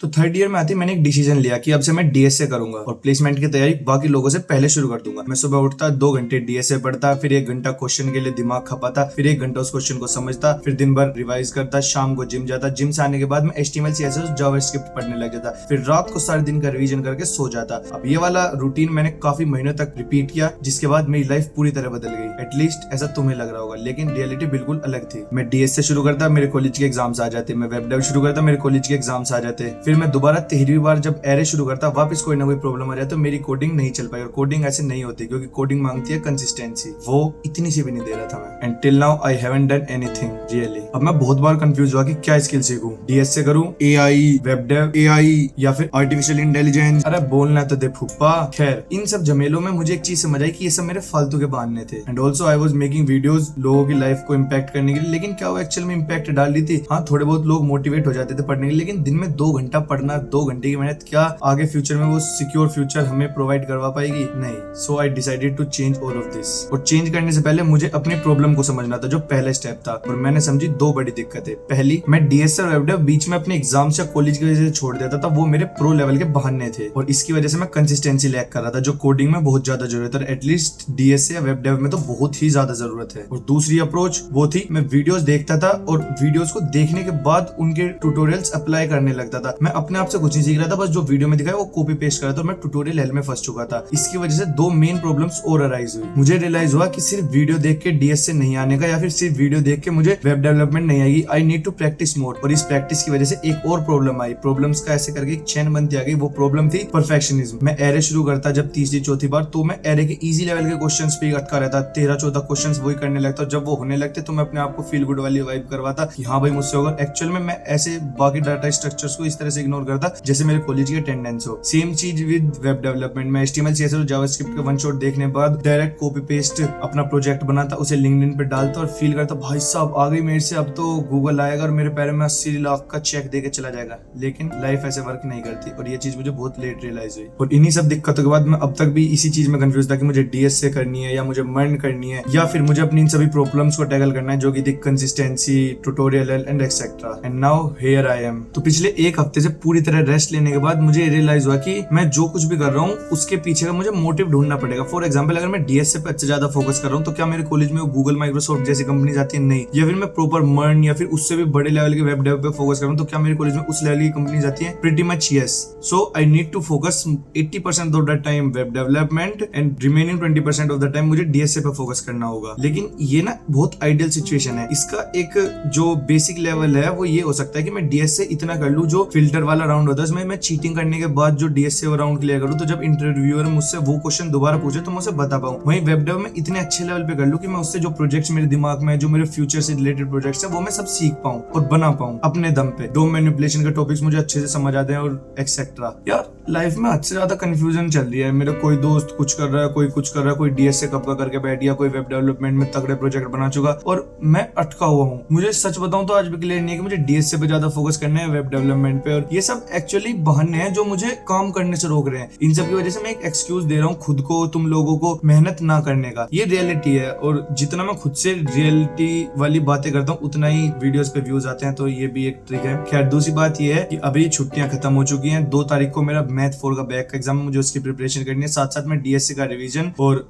तो third year में आते ही मैंने एक डिसीजन लिया कि अब से मैं डीएसए करूंगा और प्लेसमेंट की तैयारी बाकी लोगों से पहले शुरू कर दूंगा। मैं सुबह उठता 2 घंटे डीएसए पढ़ता, फिर 1 घंटा क्वेश्चन के लिए दिमाग खपाता, फिर 1 घंटा उस क्वेश्चन को समझता, फिर दिन भर रिवाइज करता, शाम को जिम जाता, जिम से आने के बाद मैं HTML CSS जावास्क्रिप्ट पढ़ने लग जाता, फिर रात को सारे दिन का रिवीजन करके सो जाता। अब ये वाला रूटीन मैंने काफी महीनों तक रिपीट किया, जिसके बाद मेरी लाइफ पूरी तरह बदल गई। एटलीस्ट ऐसा तुम्हें लग रहा होगा, लेकिन रियलिटी बिल्कुल अलग थी। मैं डीएसए शुरू करता, मेरे कॉलेज के एग्जाम्स आ जाते, मैं वेब डेव शुरू करता, मेरे कॉलेज के एग्जाम्स आ जाते, फिर मैं दोबारा 13वीं बार जब एरे शुरू करता, वापस कोई ना कोई प्रॉब्लम आ जाए तो मेरी कोडिंग नहीं चल पाई। और कोडिंग ऐसे नहीं होती क्योंकि कोडिंग मांगती है कंसिस्टेंसी, वो इतनी सी भी नहीं दे रहा था मैं। And till now I haven't done anything really. अब मैं बहुत बार कंफ्यूज हुआ कि क्या स्किल सीखूं, डीएसए करूं, एआई, वेब डेव, एआई या फिर आर्टिफिशियल इंटेलिजेंस। अरे बोलना तो दे फुप्पा। खैर, इन सब झमेलों में मुझे एक चीज समझ आई कि ये सब मेरे फालतू के बहाने थे। And also I was making videos लोगों की लाइफ को इम्पैक्ट करने के लिए, लेकिन क्या वो एक्चुअल में इम्पैक्ट डाल रही थी? हाँ, थोड़े बहुत लोग मोटिवेट हो जाते थे पढ़ने के लिए, लेकिन दिन में 2 घंटा पढ़ना, 2 घंटे की मेहनत क्या आगे फ्यूचर में वो सिक्योर फ्यूचर हमें प्रोवाइड करवा पाएगी? नहीं। So I decided to change all of this. और चेंज करने से पहले मुझे अपनी प्रॉब्लम को समझना था, जो पहला स्टेप था। और मैंने समझी 2 बड़ी दिक्कतें। पहली, मैं डीएसए और वेब डेव बीच में अपने एग्जाम्स या कॉलेज की वजह से छोड़ देता था, वो मेरे प्रो लेवल के बहाने थे और इसकी वजह से मैं कंसिस्टेंसी लैक कर रहा था, जो कोडिंग में बहुत ज्यादा जरूरत है। एटलीस्ट डीएसए या वेब डेव में तो बहुत ही ज्यादा जरूरत है। और दूसरी अप्रोच वो थी, मैं वीडियोस देखता था और वीडियोस को देखने के बाद उनके ट्यूटोरियल्स अप्लाई करने लगता था। मैं अपने आप से कुछ नहीं सीख रहा था, बस जो वीडियो में दिखाया वो कॉपी पेस्ट करा था और मैं ट्यूटोरियल हेल में फंस चुका था। इसकी वजह से 2 मेन प्रॉब्लम्स और अराइज हुई। मुझे रियलाइज हुआ कि सिर्फ वीडियो देख के डीएसए नहीं आने का, या फिर सिर्फ वीडियो देख के मुझे वेब डेवलपमेंट नहीं आएगी। I need to practice more. और इस प्रैक्टिस की वजह से एक और प्रॉब्लम आई। प्रॉब्लम्स का ऐसे करके एक चेन बनती आ गई। वो प्रॉब्लम थी परफेक्शनिज्म। मैं एरे शुरू करता जब तीसरी चौथी बार, तो मैं एरे के इजी लेवल के क्वेश्चंस पे अटका रहता। 13-14 क्वेश्चंस वही करने लगता। जब वो होने लगते तो मैं अपने आप को फील गुड वाली वाइब करवाता कि हाँ भाई मुझसे होगा। एक्चुअल में मैं ऐसे बाकी डाटा स्ट्रक्चर्स को इस तरह से इग्नोर करता जैसे मेरे कॉलेज की अटेंडेंस हो। सेम चीज विद वेब डेवलपमेंट में HTML CSS और जावास्क्रिप्ट के वन शॉट देखने बाद डायरेक्ट कॉपी पेस्ट अपना प्रोजेक्ट बनाता, उसे लिंक्डइन पे डालता और फील करता भाई साहब आ गई मेरे से, अब तो गूगल आएगा और मेरे पैर में 80 लाख का चेक देके चला जाएगा। लेकिन लाइफ ऐसे वर्क नहीं करती और ये चीज मुझे बहुत लेट रियलाइज हुई। और इन्हीं सब दिक्कतों के बाद मैं अब तक भी इसी चीज में कंफ्यूज था कि मुझे डीएसए करनी है या मुझे मर्न करनी है, या फिर मुझे अपनी इन सभी प्रॉब्लम्स को टैकल करना है, जो कि थी consistency, tutorial and etcetera. And now here I am. तो पिछले 1 हफ्ते से पूरी तरह रेस्ट लेने के बाद मुझे रियलाइज हुआ कि मैं जो कुछ भी कर रहा हूँ उसके पीछे का मुझे मोटिव ढूंढना पड़ेगा। फॉर एग्जांपल, अगर मैं डीएसए पे अच्छे ज्यादा फोकस कर रहा हूँ तो क्या मेरे कॉलेज में गूगल, माइक्रोसॉफ्ट जैसी कंपनी आती है? नहीं। या फिर मैं प्रॉपर मर्न या फिर उससे भी बड़े लेवल के वेब डेव पे फोकस कर रहा हूँ तो क्या मेरे कॉलेज में उस लेवल की कंपनी आती है? Pretty much yes. So I need to focus 80% of the time web development and remaining 20% of the time मुझे डीएसए पे फोकस करना होगा। लेकिन ये ना बहुत आइडियल सिचुएशन है। इसका एक जो बेसिक लेवल है वो ये हो सकता है कि मैं डीएसए इतना कर लूं, जो फिल्टर वाला राउंड होता है उसमें मैं चीटिंग करने के बाद जो डीएसए राउंड क्लियर करूं, तो जब इंटरव्यूअर मुझसे वो क्वेश्चन दोबारा पूछे तो मैं उसे बता पाऊं। वहीं वेब डेव में इतने अच्छे लेवल पे कर लूं कि मैं उससे जो प्रोजेक्ट्स मेरे दिमाग में, जो मेरे फ्यूचर से रिलेटेड प्रोजेक्ट्स है, वो मैं सब सीख पाऊं और बना पाऊं अपने दम पे। डोम मैनिपुलेशन के टॉपिक्स मुझे अच्छे से समझ आते हैं और एक्सेट्रा। यार लाइफ में हद से ज्यादा कंफ्यूजन चल रही है। मेरा कोई दोस्त कुछ कर रहा है, कोई कुछ कर रहा है, कोई डीएसए कब का करके बैठ गया, कोई वेब डेवलपमेंट में तगड़े प्रोजेक्ट बना चुका और मैं अटका हुआ हूँ। मुझे सच बताऊं तो आज भी क्लियर नहीं है कि मुझे डीएसए पे ज्यादा फोकस करना है, वेब डेवलपमेंट पे। और ये सब एक्चुअली बहाने हैं जो मुझे काम करने से रोक रहे हैं। इन सब की वजह से मैं एक एक्सक्यूज दे रहा हूँ खुद को, तुम लोगों को, मेहनत ना करने का। ये रियलिटी है और जितना मैं खुद से रियलिटी वाली बातें करता हूँ उतना ही वीडियोस पे व्यूज आते हैं, तो ये भी एक ट्रिक है। खैर, दूसरी बात ये है कि अभी छुट्टियां खत्म हो चुकी हैं। 2 तारीख को मेरा मैथ 4 का बैक का एग्जाम है, मुझे उसकी प्रिपरेशन करनी है। साथ साथ मैं डीएसए का रिवीजन और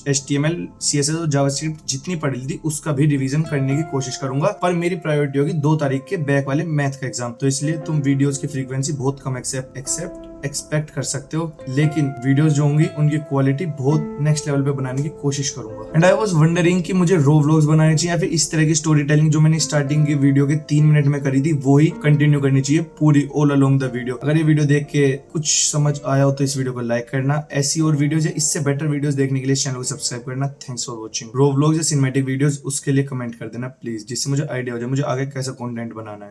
HTML CSS और जावास्क्रिप्ट जितनी पढ़ी थी उसका भी रिवीजन करने की कोशिश करूंगा। पर मेरी प्रायोरिटी होगी 2 तारीख के बैक वाले मैथ का एग्जाम। तो इसलिए तुम वीडियोस की फ्रीक्वेंसी बहुत कम एक्सपेक्ट कर सकते हो, लेकिन वीडियोस जो होंगी उनकी क्वालिटी बहुत नेक्स्ट लेवल पे बनाने की कोशिश करूंगा। एंड आई वाज वंडरिंग कि मुझे रो व्लॉग्स बनाने चाहिए या फिर इस तरह की स्टोरी टेलिंग जो मैंने स्टार्टिंग की वीडियो के 3 मिनट में करी थी वो ही कंटिन्यू करनी चाहिए पूरी ऑल अलोंग द वीडियो। अगर ये वीडियो देख के कुछ समझ आया हो तो इस वीडियो को लाइक करना। ऐसी और वीडियोस या इससे बेटर वीडियोस देखने के लिए चैनल को सब्सक्राइब करना। Thanks for watching. Raw vlogs या सिनेमैटिक वीडियोस उसके लिए कमेंट कर देना प्लीज, जिससे मुझे आइडिया हो जाए मुझे आगे कैसा कंटेंट बनाना है।